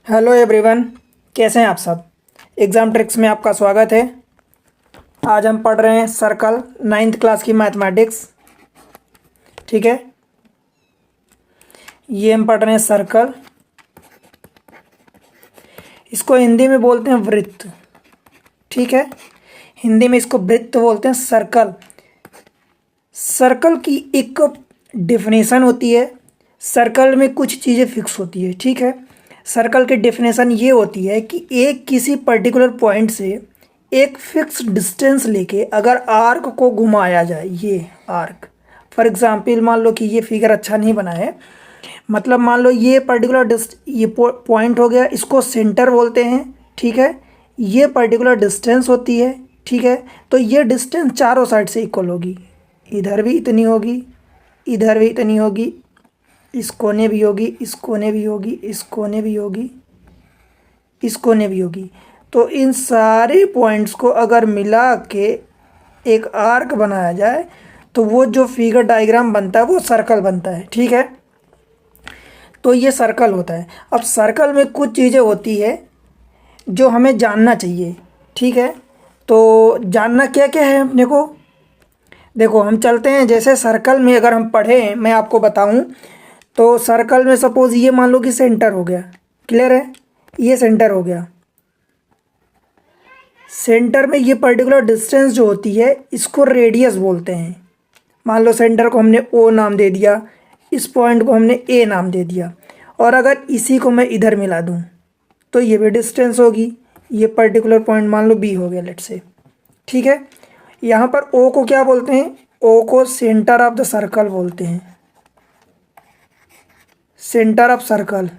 Hello everyone, कैसे हैं आप सब। एग्ज़ाम ट्रिक्स में आपका स्वागत है। आज हम पढ़ रहे हैं सर्कल 9th क्लास की मैथमेटिक्स। ठीक है, ये हम पढ़ रहे हैं सर्कल। इसको हिंदी में बोलते हैं वृत्त। ठीक है, हिंदी में इसको वृत्त बोलते हैं। सर्कल सर्कल की एक डेफिनेशन होती है। सर्कल में कुछ चीज़ें फिक्स होती है। ठीक है, सर्कल की डेफिनेशन ये होती है कि एक किसी पर्टिकुलर पॉइंट से एक फिक्स डिस्टेंस लेके अगर आर्क को घुमाया जाए, ये आर्क फॉर एग्जांपल मान लो कि ये फिगर अच्छा नहीं बना है। मतलब मान लो ये पर्टिकुलर ये पॉइंट हो गया, इसको सेंटर बोलते हैं। ठीक है, ये पर्टिकुलर डिस्टेंस होती है। ठीक है, तो ये डिस्टेंस चारों साइड से इक्वल होगी। इधर भी इतनी होगी, इधर भी इतनी होगी, इस कोने भी होगी, इस कोने भी होगी, इस कोने भी होगी, इस कोने भी होगी। तो इन सारे पॉइंट्स को अगर मिला के एक आर्क बनाया जाए तो वो जो फिगर डायग्राम बनता है वो सर्कल बनता है। ठीक है, तो ये सर्कल होता है। अब सर्कल में कुछ चीज़ें होती है जो हमें जानना चाहिए। ठीक है, तो जानना क्या क्या है अपने को। देखो, हम चलते हैं। जैसे सर्कल में अगर हम पढ़ें, मैं आपको बताऊं तो सर्कल में सपोज ये मान लो कि सेंटर हो गया। क्लियर है, ये सेंटर हो गया। सेंटर में ये पर्टिकुलर डिस्टेंस जो होती है इसको रेडियस बोलते हैं। मान लो सेंटर को हमने ओ नाम दे दिया, इस पॉइंट को हमने ए नाम दे दिया, और अगर इसी को मैं इधर मिला दूं तो ये भी डिस्टेंस होगी। ये पर्टिकुलर पॉइंट मान लो बी हो गया, लेट से। ठीक है, यहाँ पर ओ को क्या बोलते हैं? ओ को सेंटर ऑफ द सर्कल बोलते हैं। सेंटर ऑफ सर्कल,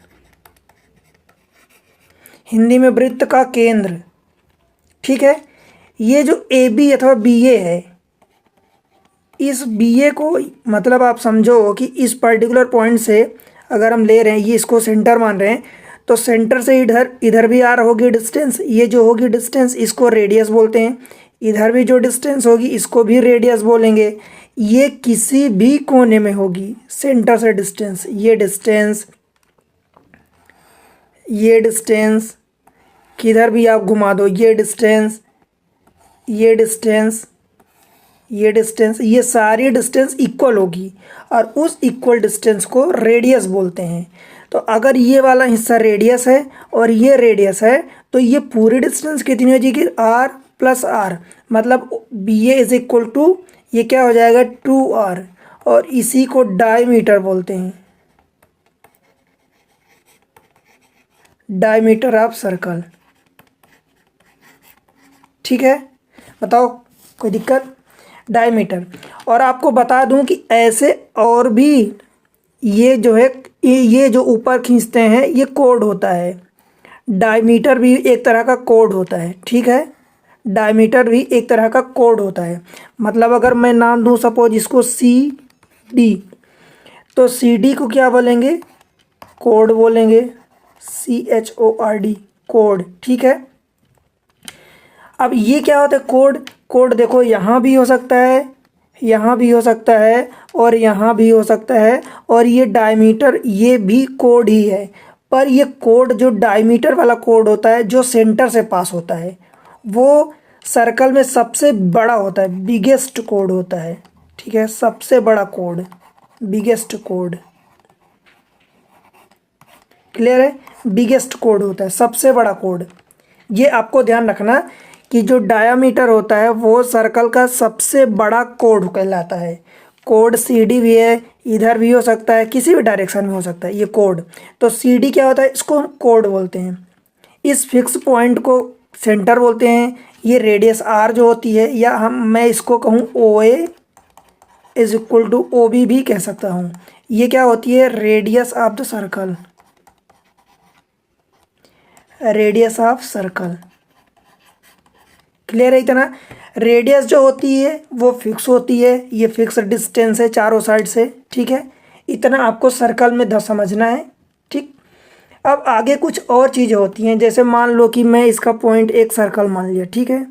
हिंदी में वृत्त का केंद्र। ठीक है, ये जो ए बी अथवा बी ए है, इस बी ए को मतलब आप समझो कि इस पर्टिकुलर पॉइंट से अगर हम ले रहे हैं, ये इसको सेंटर मान रहे हैं, तो सेंटर से इधर इधर भी आर होगी डिस्टेंस। ये जो होगी डिस्टेंस इसको रेडियस बोलते हैं। इधर भी जो डिस्टेंस होगी इसको भी रेडियस बोलेंगे। ये किसी भी कोने में होगी सेंटर से डिस्टेंस, ये डिस्टेंस, ये डिस्टेंस, किधर भी आप घुमा दो, ये डिस्टेंस, ये डिस्टेंस, ये डिस्टेंस, ये सारी डिस्टेंस इक्वल होगी और उस इक्वल डिस्टेंस को रेडियस बोलते हैं। तो अगर ये वाला हिस्सा रेडियस है और ये रेडियस है तो ये पूरी डिस्टेंस कितनी हो जाएगी? R plus R. मतलब B A is equal to, ये क्या हो जाएगा? 2r, और इसी को डायमीटर बोलते हैं। Diameter of circle. ठीक है, बताओ कोई दिक्कत? डायमीटर। और आपको बता दूं कि ऐसे और भी ये जो है, ये जो ऊपर खींचते हैं ये कोड होता है। डायमीटर भी एक तरह का कोड होता है। ठीक है, डायमीटर भी एक तरह का कोड होता है। मतलब अगर मैं नाम दूं सपोज इसको सी डी, तो सी डी को क्या बोलेंगे? कोड बोलेंगे। CHORD, code. ठीक है, अब ये क्या होता है? कोड। कोड देखो, यहाँ भी हो सकता है, यहाँ भी हो सकता है, और यहाँ भी हो सकता है, और ये डायमीटर ये भी कोड ही है। पर ये कोड जो डायमीटर वाला कोड होता है जो सेंटर से पास होता है वो सर्कल में सबसे बड़ा होता है, बिगेस्ट कोड होता है। ठीक है, सबसे बड़ा कोड, बिगेस्ट कोड। क्लियर है, बिगेस्ट कोड होता है, सबसे बड़ा कोड। ये आपको ध्यान रखना कि जो डायामीटर होता है वो सर्कल का सबसे बड़ा कोड कहलाता है। कोड CD भी है, इधर भी हो सकता है, किसी भी डायरेक्शन में हो सकता है ये कोड। तो CD क्या होता है? इसको हम कोड बोलते हैं। इस फिक्स पॉइंट को सेंटर बोलते हैं। ये रेडियस R जो होती है, या मैं इसको कहूँ OA is equal to OB भी कह सकता हूँ। ये क्या होती है? Radius of the circle. Radius of circle. Clear है इतना? रेडियस जो होती है वो फिक्स होती है, ये फिक्स डिस्टेंस है चारों साइड से। ठीक है, इतना आपको सर्कल में समझना है। ठीक, अब आगे कुछ और चीज़ें होती हैं। जैसे मान लो कि मैं इसका पॉइंट एक सर्कल मान लिया। ठीक है,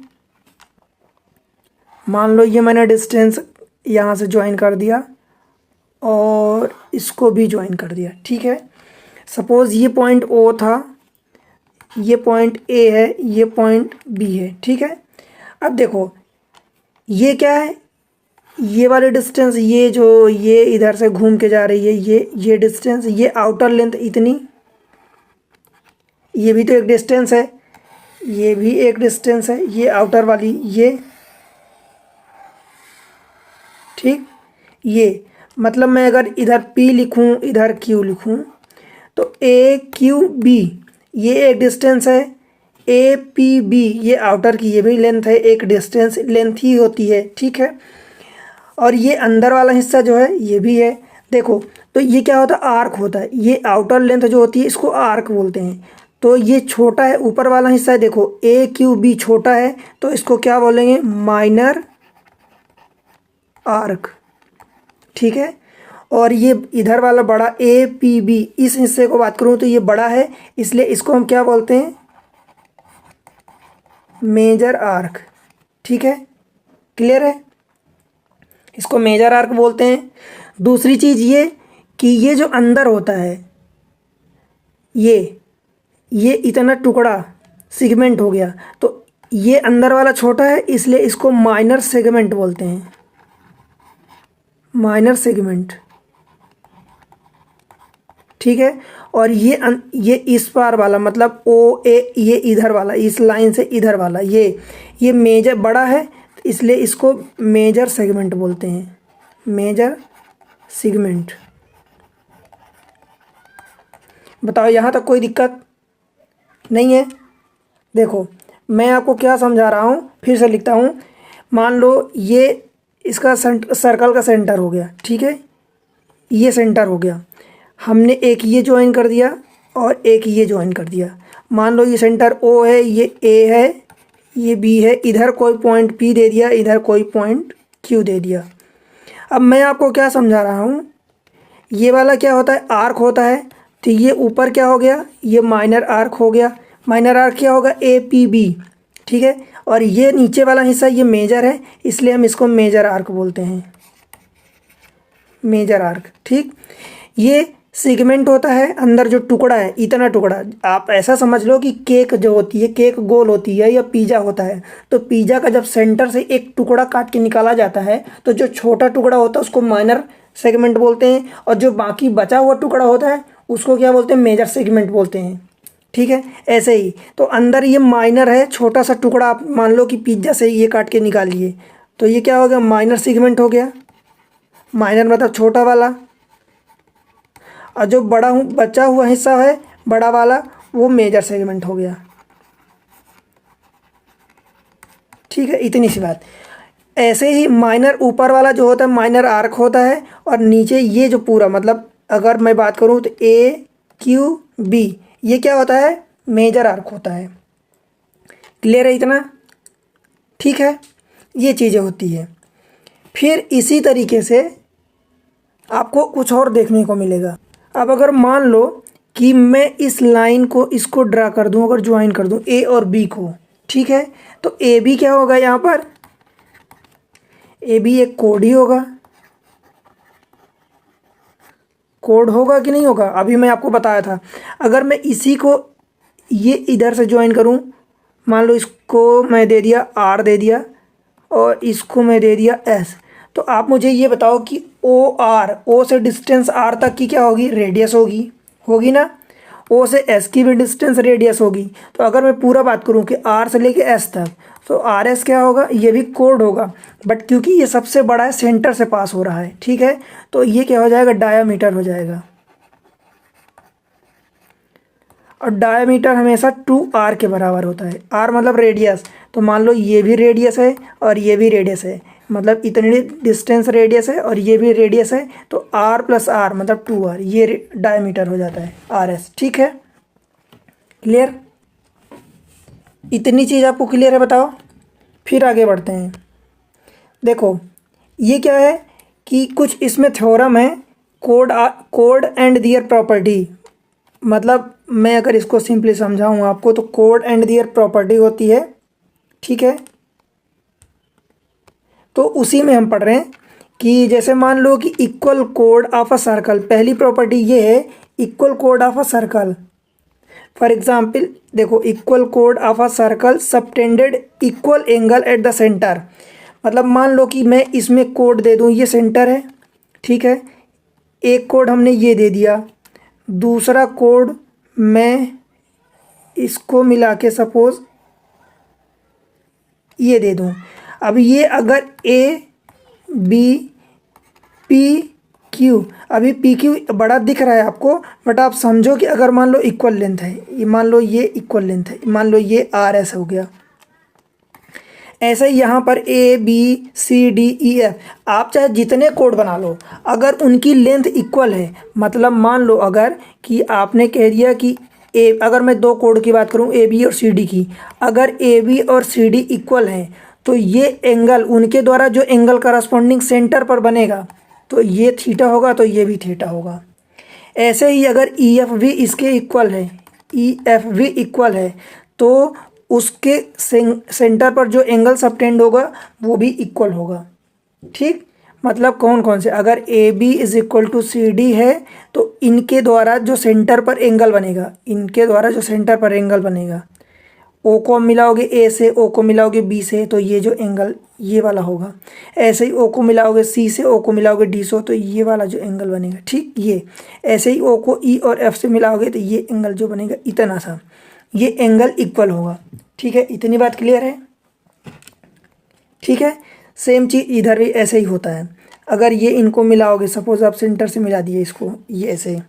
मान लो ये मैंने डिस्टेंस यहाँ से ज्वाइन कर दिया और इसको भी ज्वाइन कर दिया। ठीक है, सपोज़ ये पॉइंट O था ये पॉइंट ए है, ये पॉइंट बी है, ठीक है। अब देखो ये क्या है, ये वाली डिस्टेंस, ये जो ये इधर से घूम के जा रही है, ये डिस्टेंस, ये आउटर लेंथ इतनी, ये भी तो एक डिस्टेंस है, ये भी एक डिस्टेंस है, ये आउटर वाली ये, ठीक। ये मतलब मैं अगर इधर P लिखूं, इधर Q लिखूं, तो AQB ये एक डिस्टेंस है, APB ये आउटर की ये भी लेंथ है, एक डिस्टेंस लेंथ ही होती है, ठीक है। और ये अंदर वाला हिस्सा जो है ये भी है। देखो तो ये क्या होता है, आर्क होता है, ये आउटर लेंथ जो होती है इसको आर्क बोलते हैं। तो ये छोटा है, ऊपर वाला हिस्सा है, देखो AQB छोटा है तो इसको क्या बोलेंगे, माइनर आर्क, ठीक है। और ये इधर वाला बड़ा APB, इस हिस्से को बात करूँ तो ये बड़ा है, इसलिए इसको हम क्या बोलते हैं, मेजर आर्क, ठीक है। क्लियर है, इसको मेजर आर्क बोलते हैं। दूसरी चीज़ ये कि ये जो अंदर होता है, ये इतना टुकड़ा सेगमेंट हो गया, तो ये अंदर वाला छोटा है इसलिए इसको माइनर सेगमेंट बोलते हैं, माइनर सेगमेंट, ठीक है। और ये इस पार वाला मतलब OA, ये इधर वाला, इस लाइन से इधर वाला, ये मेजर बड़ा है इसलिए इसको मेजर सेगमेंट बोलते हैं, मेजर सेगमेंट। बताओ यहाँ तक कोई दिक्कत नहीं है। देखो मैं आपको क्या समझा रहा हूँ, फिर से लिखता हूँ। मान लो ये इसका सर्कल का सेंटर हो गया, ठीक है, ये सेंटर हो गया, हमने एक ये ज्वाइन कर दिया और एक ये ज्वाइन कर दिया। मान लो ये सेंटर O है, ये A है, ये B है, इधर कोई पॉइंट P दे दिया, इधर कोई पॉइंट Q दे दिया। अब मैं आपको क्या समझा रहा हूँ, ये वाला क्या होता है, आर्क होता है, तो ये ऊपर क्या हो गया, ये माइनर आर्क हो गया। माइनर आर्क क्या होगा, APB, ठीक है। और ये नीचे वाला हिस्सा ये मेजर है इसलिए हम इसको मेजर आर्क बोलते हैं, मेजर आर्क, ठीक। ये सेगमेंट होता है, अंदर जो टुकड़ा है, इतना टुकड़ा, आप ऐसा समझ लो कि केक जो होती है, केक गोल होती है या पिज़्ज़ा होता है, तो पिज़्ज़ा का जब सेंटर से एक टुकड़ा काट के निकाला जाता है तो जो छोटा टुकड़ा होता है उसको माइनर सेगमेंट बोलते हैं, और जो बाकी बचा हुआ टुकड़ा होता है उसको क्या बोलते हैं, मेजर सेगमेंट बोलते हैं, ठीक है। ऐसे ही तो अंदर ये माइनर है, छोटा सा टुकड़ा, आप मान लो कि पिज़्ज़ा से ये काट के निकालिए तो ये क्या हो गया, माइनर सेगमेंट हो गया। माइनर मतलब छोटा वाला, और जो बचा हुआ हिस्सा है बड़ा वाला वो मेजर सेगमेंट हो गया, ठीक है। इतनी सी बात। ऐसे ही माइनर ऊपर वाला जो होता है माइनर आर्क होता है, और नीचे ये जो पूरा मतलब अगर मैं बात करूँ तो AQB ये क्या होता है, मेजर आर्क होता है। क्लियर है इतना, ठीक है। ये चीज़ें होती है। फिर इसी तरीके से आपको कुछ और देखने को मिलेगा। अब अगर मान लो कि मैं इस लाइन को इसको ड्रा कर दूं, अगर ज्वाइन कर दूं A और B को, ठीक है, तो AB क्या होगा, यहाँ पर AB एक कोड ही होगा। कोड होगा कि नहीं होगा, अभी मैं आपको बताया था। अगर मैं इसी को ये इधर से ज्वाइन करूं, मान लो इसको मैं दे दिया R दे दिया और इसको मैं दे दिया S, तो आप मुझे ये बताओ कि O से डिस्टेंस R तक की क्या होगी, रेडियस होगी ना। O से S की भी डिस्टेंस रेडियस होगी। तो अगर मैं पूरा बात करूं कि R से लेके S तक, तो RS क्या होगा, ये भी कोड होगा, बट क्योंकि ये सबसे बड़ा है, सेंटर से पास हो रहा है, ठीक है, तो ये क्या हो जाएगा, डायामीटर हो जाएगा। और डायामीटर हमेशा 2R के बराबर होता है। R मतलब रेडियस, तो मान लो ये भी रेडियस है और ये भी रेडियस है, मतलब इतनी डिस्टेंस रेडियस है और ये भी रेडियस है, तो R + R मतलब 2R, ये डायमीटर हो जाता है RS, ठीक है। क्लियर, इतनी चीज़ आपको क्लियर है, बताओ। फिर आगे बढ़ते हैं। देखो ये क्या है कि कुछ इसमें थ्योरम है, कोड एंड दियर प्रॉपर्टी, मतलब मैं अगर इसको सिंपली समझाऊँ आपको तो कोड एंड दियर प्रॉपर्टी होती है, ठीक है। तो उसी में हम पढ़ रहे हैं कि जैसे मान लो कि इक्वल कोड ऑफ अ सर्कल, पहली प्रॉपर्टी ये है इक्वल कोड of a circle. For example देखो, इक्वल कोड of a circle subtended equal angle at the centre. मतलब मान लो कि मैं इसमें कोड दे दूँ, ये सेंटर है, ठीक है, एक कोड हमने ये दे दिया, दूसरा कोड मैं इसको मिला के सपोज ये दे दूँ। अब ये अगर ए बी पी क्यू, अभी पी क्यू बड़ा दिख रहा है आपको, बट आप समझो कि अगर मान लो इक्वल लेंथ है, ये मान लो ये इक्वल लेंथ है, मान लो ये आर एस हो गया। ऐसे ही यहाँ पर A B C D E F, आप चाहे जितने कोड बना लो, अगर उनकी लेंथ इक्वल है, मतलब मान लो अगर कि आपने कह दिया कि अगर मैं दो कोड की बात करूँ ए बी और सी डी की, अगर ए बी और सी डी इक्वल है तो ये एंगल उनके द्वारा जो एंगल करस्पॉन्डिंग सेंटर पर बनेगा तो ये थीटा होगा, तो ये भी थीटा होगा। ऐसे ही अगर ई एफ भी इसके इक्वल है, ई एफ भी इक्वल है, तो उसके सेंटर पर जो एंगल सबटेंड होगा वो भी इक्वल होगा। ठीक, मतलब कौन कौन से, अगर A B is equal to C D है तो इनके द्वारा जो सेंटर पर एंगल बनेगा, इनके द्वारा जो सेंटर पर एंगल बनेगा, ओ को मिलाओगे ए से, ओ को मिलाओगे बी से, तो ये जो एंगल ये वाला होगा। ऐसे ही ओ को मिलाओगे सी से, ओ को मिलाओगे डी से, तो ये वाला जो एंगल बनेगा। ठीक, ये ऐसे ही ओ को ई और एफ से मिलाओगे तो ये एंगल जो बनेगा इतना सा, ये एंगल इक्वल होगा। ठीक है, इतनी बात क्लियर है। ठीक है, सेम चीज़ इधर भी ऐसे ही होता है। अगर ये इनको मिलाओगे, सपोज आप सेंटर से मिला दिए इसको, ये ऐसे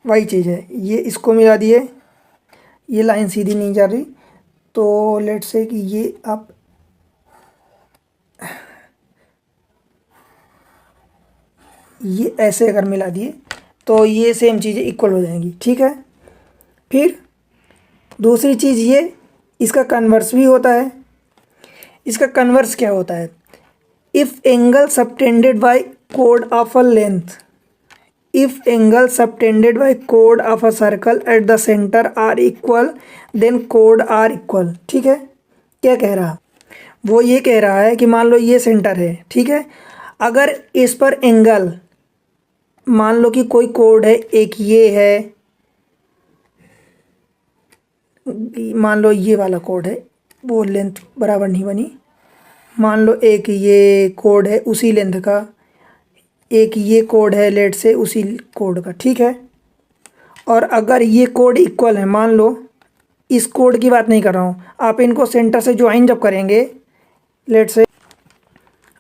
वही चीज़ है, ये इसको मिला दिए, ये लाइन सीधी नहीं जा रही, तो लेट्स से कि ये आप ये ऐसे अगर मिला दिए तो ये सेम चीज़ें इक्वल हो जाएंगी। ठीक है, फिर दूसरी चीज़ ये, इसका कन्वर्स भी होता है। इसका कन्वर्स क्या होता है, if angle subtended bye code of a length, if angle subtended bye code of a circle eight the centre are equal then code are equal. ठीक है, क्या कह रहा, वो ये कह रहा है कि मान लो ये सेंटर है, ठीक है, अगर इस पर एंगल, मान लो कि कोई कोड है, एक ये है, मान लो ये वाला कोड है, वो लेंथ बराबर नहीं बनी, मान लो एक ये कोड है उसी लेंथ का, एक ये कोड है लेट से उसी कोड का। ठीक है, और अगर ये कोड इक्वल है, मान लो इस कोड की बात नहीं कर रहा हूँ, आप इनको सेंटर से ज्वाइन जब करेंगे, लेट से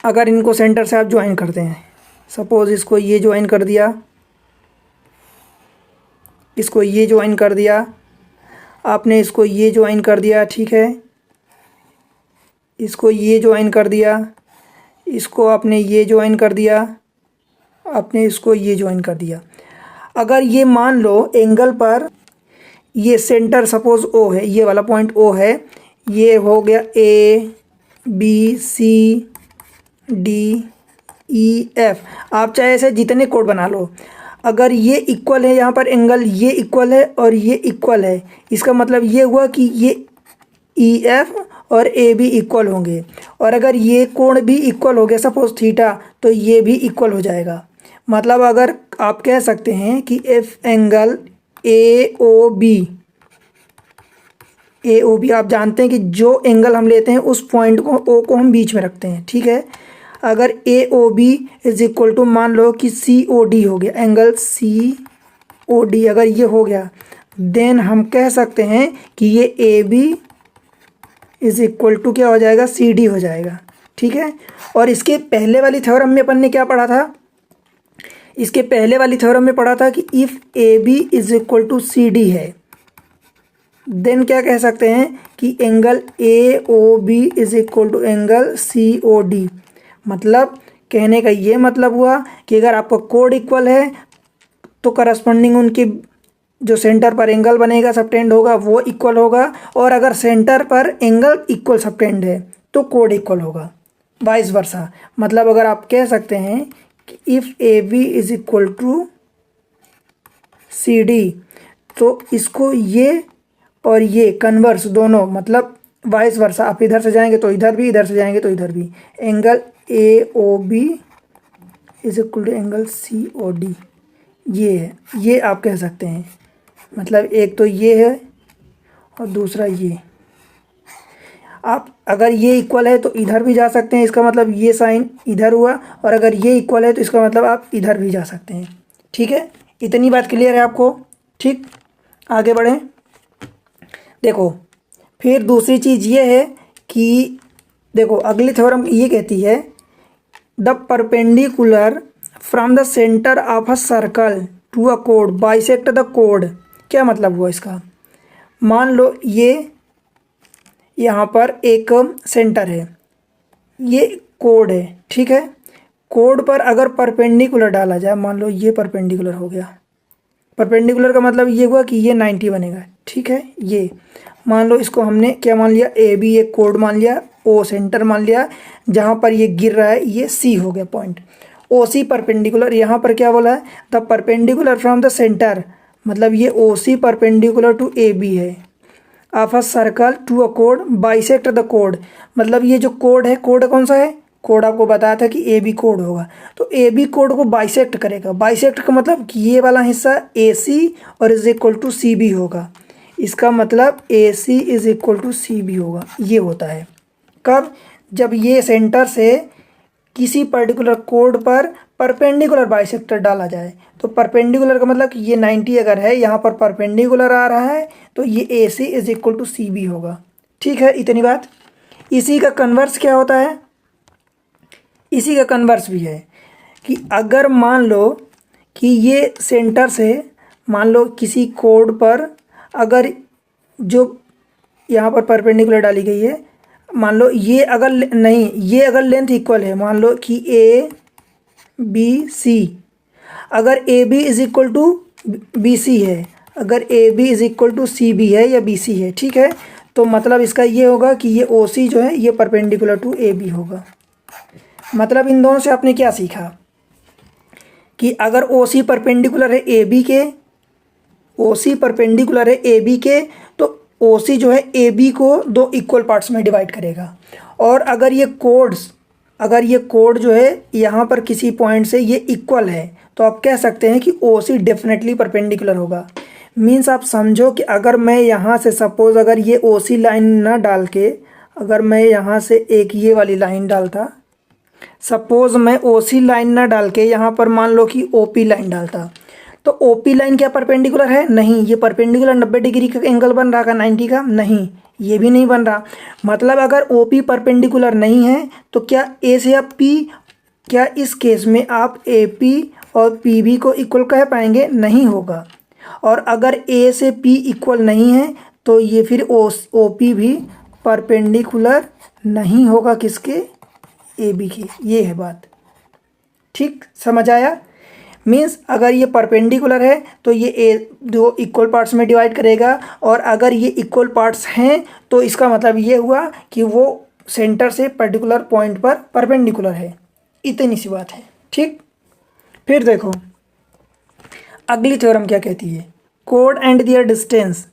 अगर इनको सेंटर से आप ज्वाइन करते हैं, सपोज इसको ये ज्वाइन कर दिया, इसको ये ज्वाइन कर दिया, आपने इसको ये ज्वाइन कर दिया, ठीक है, इसको ये ज्वाइन कर दिया, इसको आपने ये ज्वाइन कर दिया, आपने इसको ये ज्वाइन कर दिया। अगर ये मान लो एंगल पर ये सेंटर सपोज ओ है, ये वाला पॉइंट ओ है, ये हो गया A B C D E F, आप चाहे ऐसे जितने कोड बना लो, अगर ये इक्वल है, यहाँ पर एंगल ये इक्वल है और ये इक्वल है, इसका मतलब ये हुआ कि ये ई एफ और ए भी इक्वल होंगे, और अगर ये कोण भी इक्वल हो गया सपोज थीटा, तो ये भी इक्वल हो जाएगा। मतलब अगर आप कह सकते हैं कि if angle A O B, आप जानते हैं कि जो एंगल हम लेते हैं उस पॉइंट को, ओ को हम बीच में रखते हैं। ठीक है, अगर A O B is equal to, मान लो कि सी ओ डी हो गया, एंगल सी ओ डी अगर ये हो गया, देन हम कह सकते हैं कि ये A B is equal to क्या हो जाएगा, सी डी हो जाएगा। ठीक है, और इसके पहले वाली थ्योरम में अपन ने क्या पढ़ा था, इसके पहले वाली थ्योरम में पढ़ा था कि if A B is equal to C D है, देन क्या कह सकते हैं कि angle A O B is equal to angle C O D. मतलब कहने का ये मतलब हुआ कि अगर आपका कोड इक्वल है तो करस्पॉन्डिंग उनके जो सेंटर पर एंगल बनेगा, सबटेंड होगा, वो इक्वल होगा, और अगर सेंटर पर एंगल इक्वल सबटेंड है तो कोड इक्वल होगा, वाइस वर्सा। मतलब अगर आप कह सकते हैं कि if A B is equal to C D, तो इसको ये और ये कन्वर्स दोनों, मतलब वाइस वर्सा, आप इधर से जाएंगे तो इधर भी, इधर से जाएंगे तो इधर भी, angle A O B is equal to angle C O D, ये है, ये आप कह सकते हैं। मतलब एक तो ये है और दूसरा ये। आप अगर ये इक्वल है तो इधर भी जा सकते हैं, इसका मतलब ये साइन इधर हुआ, और अगर ये इक्वल है तो इसका मतलब आप इधर भी जा सकते हैं। ठीक है, इतनी बात क्लियर है आपको? ठीक, आगे बढ़ें। देखो फिर दूसरी चीज़ ये है कि देखो अगली थ्योरम ये कहती है the perpendicular from the centre of a circle to a code bisect the code. क्या मतलब हुआ इसका? मान लो ये यहाँ पर एक सेंटर है, ये कोड है, ठीक है। कोड पर अगर परपेंडिकुलर डाला जाए, मान लो ये परपेंडिकुलर हो गया। परपेंडिकुलर का मतलब ये हुआ कि ये 90 बनेगा, ठीक है। ये मान लो इसको हमने क्या मान लिया, ए बी एक कोड मान लिया, ओ सेंटर मान लिया, जहाँ पर ये गिर रहा है ये सी हो गया पॉइंट। ओ सी परपेंडिकुलर, यहाँ पर क्या बोला है, the perpendicular from the centre, मतलब ये ओ C perpendicular to A B है, of a circle to a code bisect the code, मतलब ये जो कोड है, कोड कौन सा है, कोड आपको बताया था कि ए बी कोड होगा, तो ए बी कोड को बाइसेक्ट करेगा। बाइसेक्ट का मतलब कि ये वाला हिस्सा ए सी और is equal to C B होगा, इसका मतलब A C is equal to C B होगा। ये होता है कब, जब ये सेंटर से किसी पर्टिकुलर कोड पर परपेंडिकुलर बाइसेक्टर डाला जाए। तो परपेंडिकुलर का मतलब कि ये 90 अगर है, यहाँ पर परपेंडिकुलर आ रहा है, तो ये A C is equal to C B होगा। ठीक है, इतनी बात। इसी का कन्वर्स क्या होता है, इसी का कन्वर्स भी है कि अगर मान लो कि ये सेंटर से मान लो किसी कोड पर अगर जो यहाँ पर परपेंडिकुलर डाली गई है, मान लो ये अगर नहीं, ये अगर लेंथ इक्वल है, मान लो कि ए बी सी, अगर A B is equal to B C है, अगर A B is equal to C B है या बी सी है, ठीक है, तो मतलब इसका ये होगा कि ये ओ सी जो है ये परपेंडिकुलर टू ए बी होगा। मतलब इन दोनों से आपने क्या सीखा कि अगर ओ सी परपेंडिकुलर है ए बी के, ओ सी परपेंडिकुलर है ए बी के, तो ओ सी जो है ए बी को दो इक्वल पार्ट्स में डिवाइड करेगा। और अगर ये कोड जो है यहाँ पर किसी पॉइंट से ये इक्वल है, तो आप कह सकते हैं कि ओ सी डेफिनेटली परपेंडिकुलर होगा। मीन्स आप समझो कि अगर मैं यहाँ से सपोज अगर ये ओ सी लाइन ना डाल के, अगर मैं यहाँ से एक ये वाली लाइन डालता, सपोज मैं ओ सी लाइन ना डाल के यहाँ पर मान लो कि ओ पी लाइन डालता, तो ओ पी लाइन क्या परपेंडिकुलर है? नहीं, ये परपेंडिकुलर 90 डिग्री का एंगल बन रहा का 90 का, नहीं, ये भी नहीं बन रहा। मतलब अगर ओ पी परपेंडिकुलर नहीं है तो क्या ए से आप पी, क्या इस केस में आप ए पी और पी बी को इक्वल कह पाएंगे? नहीं होगा। और अगर ए से पी इक्वल नहीं है तो ये फिर ओ पी भी परपेंडिकुलर नहीं होगा किसके, ए बी की। ये है बात, ठीक, समझ आया? मीन्स अगर ये परपेंडिकुलर है तो ये ए दो इक्वल पार्ट्स में डिवाइड करेगा, और अगर ये इक्वल पार्ट्स हैं तो इसका मतलब ये हुआ कि वो सेंटर से पर्टिकुलर पॉइंट पर परपेंडिकुलर है। इतनी सी बात है, ठीक। फिर देखो अगली थ्योरम क्या कहती है, कोड एंड दियर डिस्टेंस।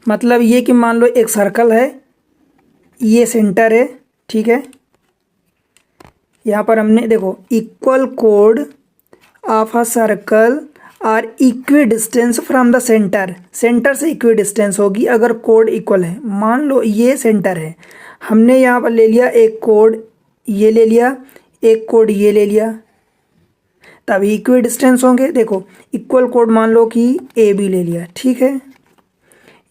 मतलब ये कि मान लो एक सर्कल है, ये सेंटर है, ठीक है। यहाँ पर हमने देखो इक्वल कोड of a circle are equidistance from the centre, centre से इक्वी डिस्टेंस होगी अगर कोड इक्वल है। मान लो ये सेंटर है, हमने यहाँ पर ले लिया एक कोड, ये ले लिया एक कोड, ये ले लिया, तभी इक्वी डिस्टेंस होंगे। देखो इक्वल कोड मान लो कि ए बी ले लिया, ठीक है,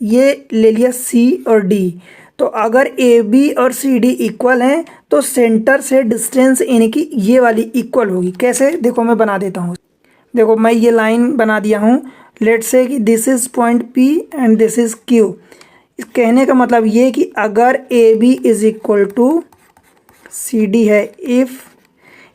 ये ले लिया सी और डी, तो अगर ए बी और सी डी इक्वल हैं तो सेंटर से डिस्टेंस इनकी ये वाली इक्वल होगी। कैसे, देखो मैं बना देता हूँ। देखो मैं ये लाइन बना दिया हूँ, लेट्स से कि this is point P and this is Q. कहने का मतलब ये कि अगर A B is equal to C D है, if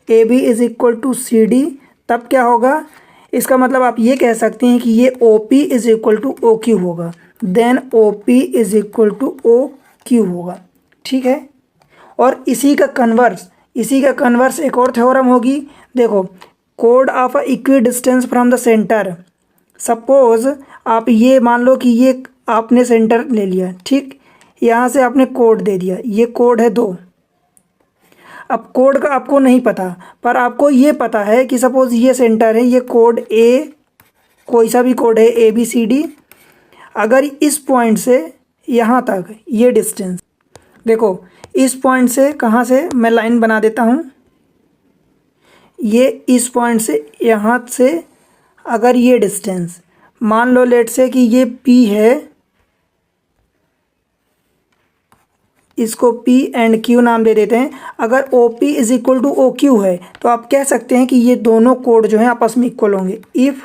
A B is equal to C D, तब क्या होगा, इसका मतलब आप ये कह सकते हैं कि ये O P is equal to O Q होगा, then O P is equal to O Q होगा, ठीक है। और इसी का कन्वर्स एक और थ्योरम होगी। देखो code of a equi distance from the centre, suppose आप ये मान लो कि ये आपने सेंटर ले लिया, ठीक, यहाँ से आपने कोड दे दिया, ये कोड है 2। अब कोड का आपको नहीं पता, पर आपको ये पता है कि सपोज ये सेंटर है, ये कोड ए कोई सा भी कोड है ए बी सी डी, अगर इस पॉइंट से यहाँ तक ये डिस्टेंस, देखो इस पॉइंट से कहाँ से मैं लाइन बना देता हूँ, ये इस पॉइंट से यहाँ से अगर ये डिस्टेंस मान लो लेट से कि ये P है, इसको P एंड Q नाम दे देते हैं। अगर OP is equal to OQ है तो आप कह सकते हैं कि ये दोनों कोड जो हैं आपस में इक्वल होंगे। If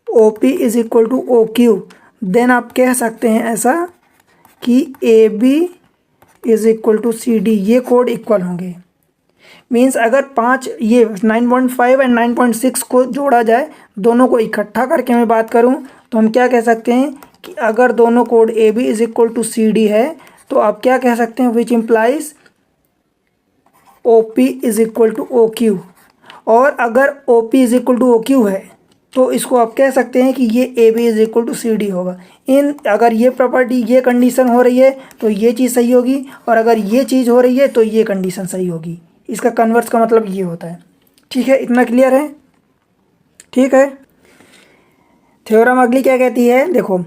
OP is equal to OQ then आप कह सकते हैं ऐसा कि AB is equal to CD, ये कोड इक्वल होंगे। मीन्स अगर 5 ये 9.5 एंड 9.6 को जोड़ा जाए, दोनों को इकट्ठा करके मैं बात करूं तो हम क्या कह सकते हैं कि अगर दोनों कोड AB is equal to CD है तो आप क्या कह सकते हैं, which implies OP is equal to OQ। और अगर OP is equal to OQ है तो इसको आप कह सकते हैं कि ये AB is equal to CD होगा। अगर ये प्रॉपर्टी, ये कंडीशन हो रही है तो ये चीज़ सही होगी, और अगर ये चीज़ हो रही है तो ये कंडीशन सही होगी। इसका कन्वर्स का मतलब ये होता है। ठीक है, इतना क्लियर है? ठीक है। थ्योरम अगली क्या कहती है, देखो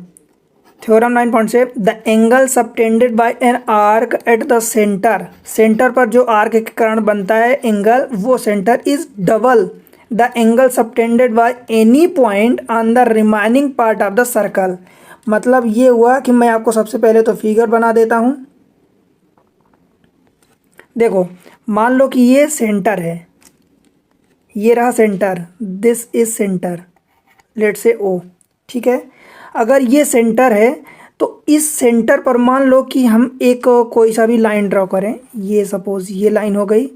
theorem 9.7, the angle subtended bye an arc eight the centre, centre पर जो आर्क के कारण बनता है एंगल, वो centre is double the angle subtended by any point on the remaining part of the circle. मतलब ये हुआ कि मैं आपको सबसे पहले तो फिगर बना देता हूँ। देखो मान लो कि ये सेंटर है, ये रहा centre, this is centre, let say O। ठीक है, अगर ये सेंटर है तो इस सेंटर पर मान लो कि हम एक कोई सा भी लाइन ड्रॉ करें। ये सपोज ये लाइन हो गई,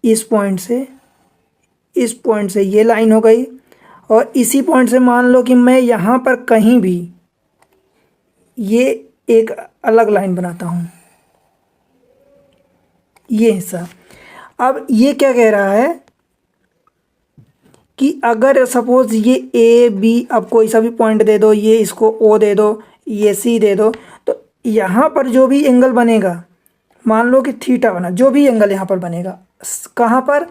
इस पॉइंट से ये लाइन हो गई, और इसी पॉइंट से मान लो कि मैं यहाँ पर कहीं भी ये एक अलग लाइन बनाता हूँ, ये हिस्सा। अब ये क्या कह रहा है कि अगर सपोज ये ए बी, अब कोई सा भी पॉइंट दे दो, ये इसको O दे दो, ये C दे दो, तो यहाँ पर जो भी एंगल बनेगा, मान लो कि थीटा बना, जो भी एंगल यहाँ पर बनेगा, कहाँ पर,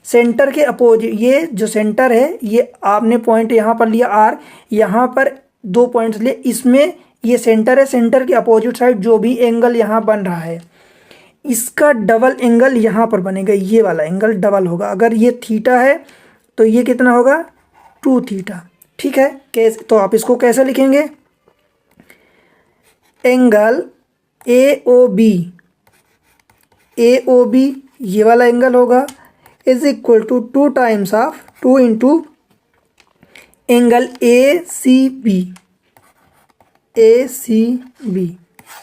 सेंटर के अपोजिट। ये जो सेंटर है, ये आपने पॉइंट यहाँ पर लिया R, यहाँ पर 2 पॉइंट्स लिए, इसमें ये सेंटर है, सेंटर के अपोजिट साइड जो भी एंगल यहाँ बन रहा है, इसका डबल एंगल यहाँ पर बनेगा, ये वाला एंगल डबल होगा। अगर ये थीटा है तो ये कितना होगा, 2 थीटा। ठीक है, कैसे, तो आप इसको कैसे लिखेंगे, एंगल AOB ये वाला एंगल होगा is equal to 2 times of 2 into angle ACB।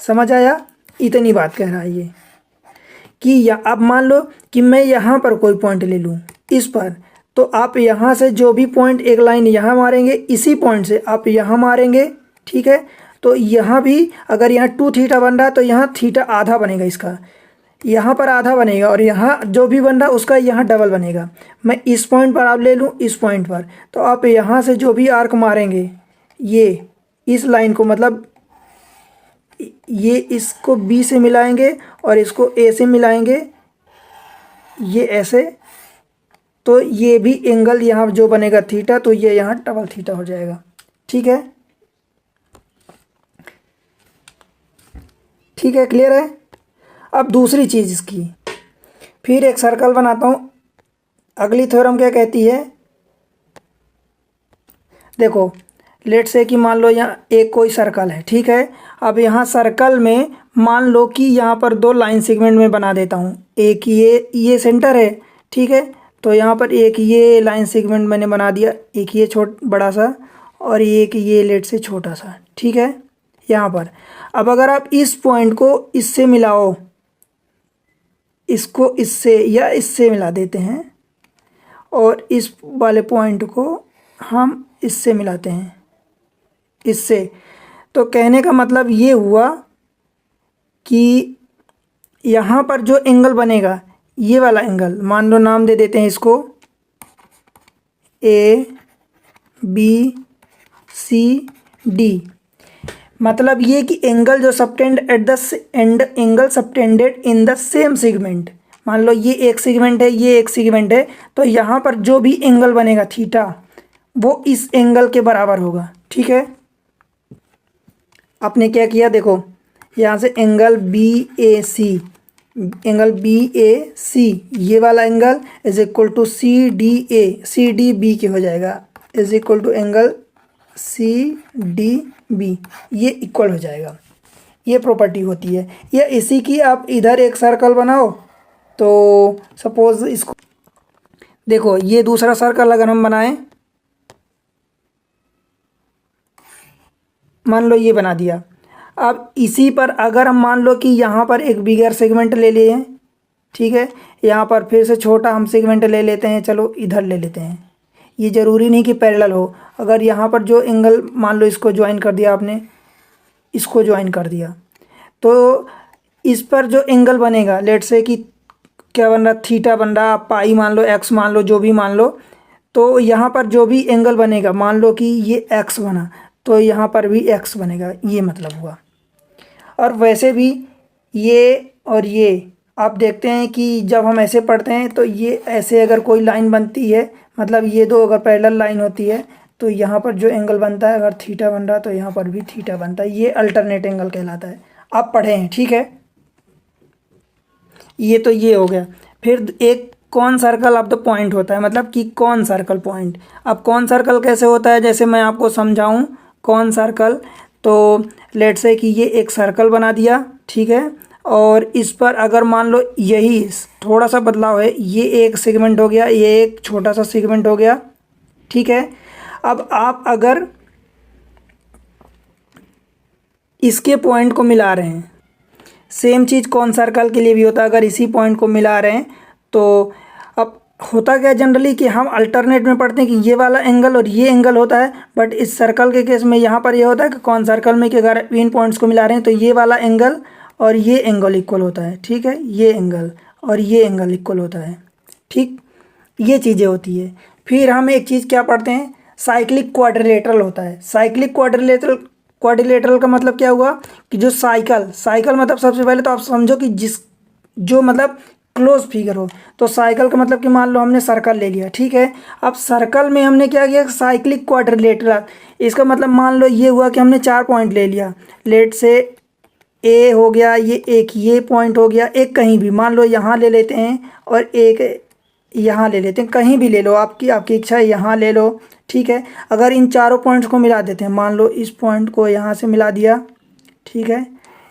समझ आया? इतनी बात कह रहा है ये कि अब मान लो कि मैं यहाँ पर कोई पॉइंट ले लूँ इस पर, तो आप यहाँ से जो भी पॉइंट, एक लाइन यहाँ मारेंगे, इसी पॉइंट से आप यहाँ मारेंगे। ठीक है, तो यहाँ भी अगर यहाँ 2 थीटा बन रहा है तो यहाँ थीटा आधा बनेगा, इसका यहाँ पर आधा बनेगा, और यहाँ जो भी बन रहा है उसका यहाँ डबल बनेगा। मैं इस पॉइंट पर आप ले लूँ, इस पॉइंट पर, तो आप यहाँ से जो भी आर्क मारेंगे, ये इस लाइन को, मतलब ये इसको B से मिलाएंगे और इसको A से मिलाएंगे, ये ऐसे, तो ये भी एंगल यहाँ जो बनेगा थीटा, तो ये यहाँ डबल थीटा हो जाएगा। ठीक है, ठीक है, क्लियर है? अब दूसरी चीज़ इसकी, फिर एक सर्कल बनाता हूँ। अगली थ्योरम क्या कहती है, देखो लेट से कि मान लो यहाँ एक कोई सर्कल है। ठीक है, अब यहाँ सर्कल में मान लो कि यहाँ पर 2 लाइन सेगमेंट में बना देता हूँ। एक ये सेंटर है। ठीक है, तो यहाँ पर एक ये लाइन सेगमेंट मैंने बना दिया, एक ये बड़ा सा, और एक ये लेट से छोटा सा। ठीक है, यहाँ पर अब अगर आप इस पॉइंट को इससे मिलाओ, इसको इससे या इससे मिला देते हैं, और इस वाले पॉइंट को हम इससे मिलाते हैं, इससे, तो कहने का मतलब ये हुआ कि यहाँ पर जो एंगल बनेगा, ये वाला एंगल, मान लो नाम दे देते हैं इसको ABCD, मतलब ये कि एंगल जो subtend at the end, angle subtended in the same segment. मान लो ये एक सेगमेंट है, ये एक सेगमेंट है, तो यहाँ पर जो भी एंगल बनेगा थीटा, वो इस एंगल के बराबर होगा। ठीक है, आपने क्या किया, देखो यहाँ से angle B A C, angle B A C ये वाला angle is equal to C D A, C D B के हो जाएगा, is equal to angle C D B, ये इक्वल हो जाएगा। ये प्रॉपर्टी होती है। या इसी की आप इधर एक सर्कल बनाओ, तो सपोज इसको देखो, ये दूसरा सर्कल अगर हम बनाएं, मान लो ये बना दिया। अब इसी पर अगर हम मान लो कि यहाँ पर एक बिगर सेगमेंट ले लिए, ठीक है, यहाँ पर फिर से छोटा हम सेगमेंट ले लेते हैं, चलो इधर ले लेते हैं। ये ज़रूरी नहीं कि पैरेलल हो, अगर यहाँ पर जो एंगल मान लो इसको ज्वाइन कर दिया आपने, इसको ज्वाइन कर दिया, तो इस पर जो एंगल बनेगा, लेट से कि क्या बन रहा, थीटा बन रहा, पाई मान लो, एक्स मान लो, जो भी मान लो, तो यहाँ पर जो भी एंगल बनेगा, मान लो कि ये एक्स बना, तो यहाँ पर भी एक्स बनेगा, ये मतलब हुआ। और वैसे भी ये और ये आप देखते हैं कि जब हम ऐसे पढ़ते हैं तो ये ऐसे अगर कोई लाइन बनती है, मतलब ये दो अगर पैरेलल लाइन होती है, तो यहाँ पर जो एंगल बनता है, अगर थीटा बन रहा है तो यहाँ पर भी थीटा बनता है, ये अल्टरनेट एंगल कहलाता है। आप पढ़े हैं, ठीक है। ये तो ये हो गया। फिर एक कौन सर्कल ऑफ द पॉइंट होता है, मतलब कि कौन सर्कल पॉइंट। अब कौन सर्कल कैसे होता है, जैसे मैं आपको समझाऊं कौन सर्कल, तो लेट से कि ये एक सर्कल बना दिया, ठीक है, और इस पर अगर मान लो यही थोड़ा सा बदलाव है, ये एक सेगमेंट हो गया, ये एक छोटा सा सेगमेंट हो गया, ठीक है। अब आप अगर इसके पॉइंट को मिला रहे हैं, सेम चीज़ कौन सर्कल के लिए भी होता है, अगर इसी पॉइंट को मिला रहे हैं, तो अब होता क्या जनरली कि हम अल्टरनेट में पढ़ते हैं कि ये वाला एंगल और ये एंगल होता है, बट इस सर्कल के केस में यहाँ पर ये होता है कि कौन सर्कल में कि अगर इन पॉइंट्स को मिला रहे हैं तो ये वाला एंगल और ये एंगल इक्वल होता है, ठीक है, ये एंगल और ये एंगल इक्वल होता है, ठीक, ये चीज़ें होती है। फिर हम एक चीज़ क्या पढ़ते हैं, साइक्लिक क्वाड्रिलेटरल होता है। साइक्लिक क्वाड्रिलेटरल का मतलब क्या हुआ कि जो साइकिल मतलब सबसे पहले तो आप समझो कि जो मतलब क्लोज फिगर हो, तो साइकिल का मतलब कि मान लो हमने सर्कल ले लिया, ठीक है। अब सर्कल में हमने क्या किया, साइक्लिक क्वाड्रिलेटरल, इसका मतलब मान लो ये हुआ कि हमने 4 पॉइंट ले लिया, लेट से ए हो गया, ये एक ये पॉइंट हो गया, एक कहीं भी मान लो यहाँ ले लेते हैं और एक यहाँ ले लेते हैं, कहीं भी ले लो, आपकी इच्छा है, यहाँ ले लो, ठीक है। अगर इन चारों पॉइंट्स को मिला देते हैं, मान लो इस पॉइंट को यहाँ से मिला दिया, ठीक है,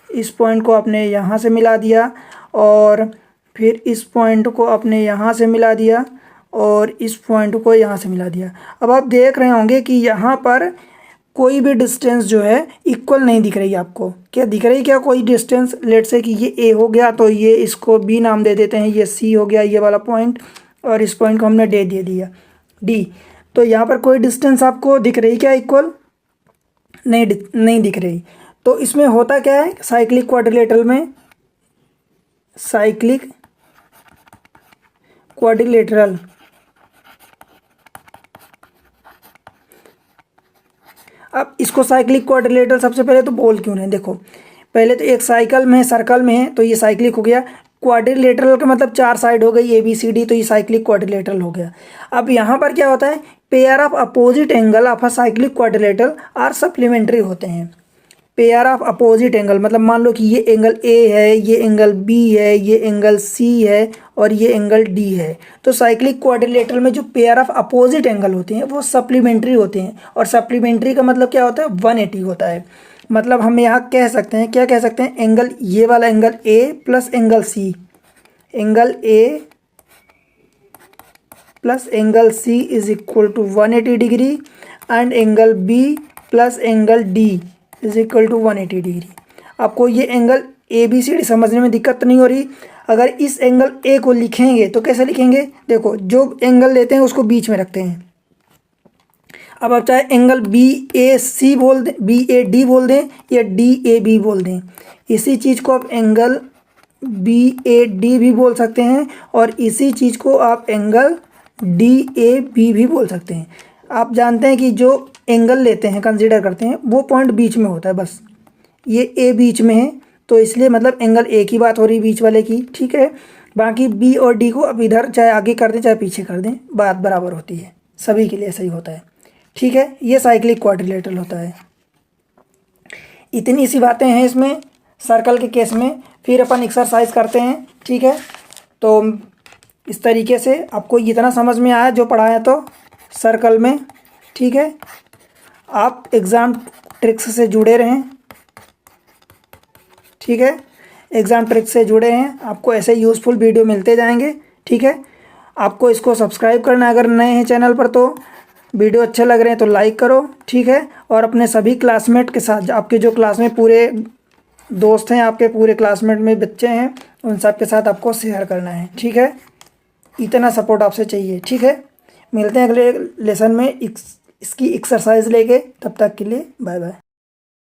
इस पॉइंट को आपने यहाँ से मिला दिया, और फिर इस पॉइंट को आपने यहाँ से मिला दिया, और इस पॉइंट को यहाँ से मिला दिया। अब आप देख रहे होंगे कि यहाँ पर कोई भी डिस्टेंस जो है इक्वल नहीं दिख रही आपको। क्या दिख रही, क्या कोई डिस्टेंस, लेट से कि ये ए हो गया तो ये इसको बी नाम दे देते हैं, ये सी हो गया ये वाला पॉइंट, और इस पॉइंट को हमने दे दिया डी। तो यहाँ पर कोई डिस्टेंस आपको दिख रही क्या इक्वल, नहीं दिख रही। तो इसमें होता क्या है, साइक्लिक क्वाड्रिलेटरल में, साइक्लिक क्वाड्रिलेटरल अब इसको साइक्लिक क्वाड्रिलेटरल सबसे पहले तो बोल क्यों रहे हैं, देखो पहले तो एक साइकिल में सर्कल में है तो ये साइक्लिक हो गया, क्वाड्रिलेटरल का मतलब 4 साइड हो गई ए बी सी डी, तो ये साइक्लिक क्वाड्रिलेटरल हो गया। अब यहाँ पर क्या होता है, pair of opposite angle of a cyclic quadrilateral are supplementary होते हैं। पेयर ऑफ अपोजिट एंगल मतलब मान लो कि ये एंगल ए है, ये एंगल बी है, ये एंगल सी है और ये एंगल डी है। तो साइक्लिक क्वाड्रिलेटरल में जो पेयर ऑफ अपोजिट एंगल होते हैं वो सप्लीमेंट्री होते हैं, और सप्लीमेंट्री का मतलब क्या होता है, 180 होता है। मतलब हम यहाँ कह सकते हैं, क्या कह सकते हैं, एंगल ये वाला angle A plus angle C, angle A plus angle C is equal to 180 degree, and angle B plus angle D is equal to 180 degree. आपको ये angle A B C D समझने में दिक्कत नहीं हो रही। अगर इस एंगल ए को लिखेंगे तो कैसे लिखेंगे, देखो जो एंगल लेते हैं उसको बीच में रखते हैं। अब आप चाहे एंगल बी ए सी बोल दें, बी ए डी बोल दें, या डी ए बी बोल दें, इसी चीज़ को आप एंगल बी ए डी भी बोल सकते हैं, और इसी चीज़ को आप एंगल डी ए बी भी बोल सकते हैं। आप जानते हैं कि जो एंगल लेते हैं, कंसीडर करते हैं, वो पॉइंट बीच में होता है, बस ये ए बीच में है तो इसलिए मतलब एंगल ए की बात हो रही बीच वाले की, ठीक है। बाकी बी और डी को अब इधर चाहे आगे कर दें चाहे पीछे कर दें, बात बराबर होती है, सभी के लिए ऐसा ही होता है, ठीक है, ये साइक्लिक क्वाड्रिलेटरल होता है। इतनी सी बातें हैं इसमें सर्कल के केस में। फिर अपन एक्सरसाइज करते हैं, ठीक है। तो इस तरीके से आपको इतना समझ में आया जो पढ़ाया तो सर्कल में, ठीक है। आप एग्ज़ाम ट्रिक्स से जुड़े रहें, ठीक है। एग्ज़ाम ट्रिक्स से जुड़े हैं, आपको ऐसे यूज़फुल वीडियो मिलते जाएंगे, ठीक है। आपको इसको सब्सक्राइब करना है अगर नए हैं चैनल पर, तो वीडियो अच्छे लग रहे हैं तो लाइक करो, ठीक है। और अपने सभी क्लासमेट के साथ, आपके जो क्लास में पूरे दोस्त हैं, आपके पूरे क्लासमेट में बच्चे हैं, उन सब के साथ आपको शेयर करना है, ठीक है। इतना सपोर्ट आपसे चाहिए, ठीक है। मिलते हैं अगले लेसन में इसकी एक्सरसाइज लेके, तब तक के लिए बाय बाय।